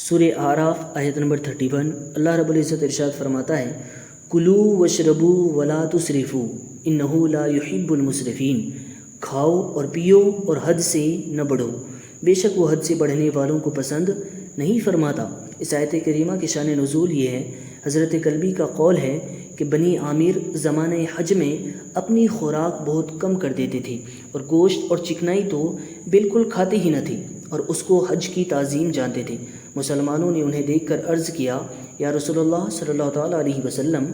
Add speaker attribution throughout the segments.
Speaker 1: سورہ اعراف آیت نمبر 31 اللہ رب العزت ارشاد فرماتا ہے کلو وشربو ولا تسرفو انہو لا یحب المسرفین، کھاؤ اور پیو اور حد سے نہ بڑھو، بے شک وہ حد سے بڑھنے والوں کو پسند نہیں فرماتا۔ اس آیت کریمہ کی شان نزول یہ ہے، حضرت کلبی کا قول ہے کہ بنی عامر زمانہ حج میں اپنی خوراک بہت کم کر دیتے تھے اور گوشت اور چکنائی تو بالکل کھاتے ہی نہ تھے اور اس کو حج کی تعظیم جانتے تھے۔ مسلمانوں نے انہیں دیکھ کر عرض کیا یا رسول اللہ صلی اللہ تعالیٰ علیہ وسلم،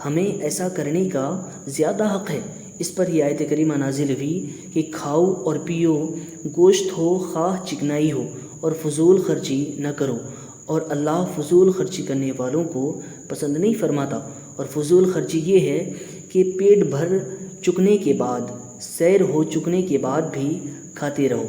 Speaker 1: ہمیں ایسا کرنے کا زیادہ حق ہے۔ اس پر یہ آیت کریمہ نازل ہوئی کہ کھاؤ اور پیو، گوشت ہو خواہ چکنائی ہو، اور فضول خرچی نہ کرو، اور اللہ فضول خرچی کرنے والوں کو پسند نہیں فرماتا۔ اور فضول خرچی یہ ہے کہ پیٹ بھر چکنے کے بعد، سیر ہو چکنے کے بعد بھی کھاتے رہو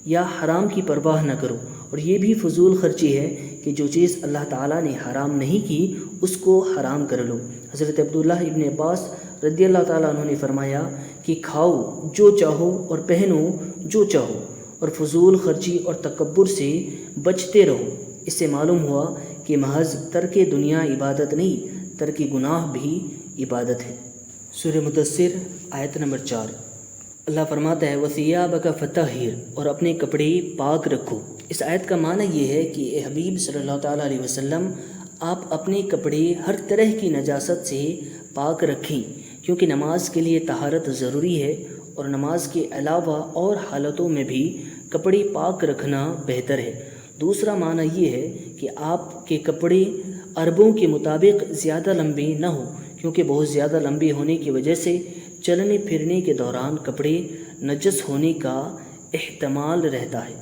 Speaker 1: یا حرام کی پرواہ نہ کرو، اور یہ بھی فضول خرچی ہے کہ جو چیز اللہ تعالیٰ نے حرام نہیں کی اس کو حرام کر لو۔ حضرت عبداللہ ابن عباس رضی اللہ تعالیٰ عنہ نے فرمایا کہ کھاؤ جو چاہو اور پہنو جو چاہو، اور فضول خرچی اور تکبر سے بچتے رہو۔ اس سے معلوم ہوا کہ محض ترک دنیا عبادت نہیں، ترک گناہ بھی عبادت ہے۔ سورہ مدثر آیت نمبر 4 اللہ فرماتا ہے وَثِيَابَكَ فَطَهِّرْ، اور اپنے کپڑے پاک رکھو۔ اس آیت کا معنی یہ ہے کہ اے حبیب صلی اللہ تعالیٰ علیہ وسلم، آپ اپنے کپڑے ہر طرح کی نجاست سے پاک رکھیں، کیونکہ نماز کے لیے طہارت ضروری ہے، اور نماز کے علاوہ اور حالتوں میں بھی کپڑے پاک رکھنا بہتر ہے۔ دوسرا معنی یہ ہے کہ آپ کے کپڑے عربوں کے مطابق زیادہ لمبے نہ ہوں، کیونکہ بہت زیادہ لمبے ہونے کی وجہ سے چلنے پھرنے کے دوران کپڑے نجس ہونے کا احتمال رہتا ہے۔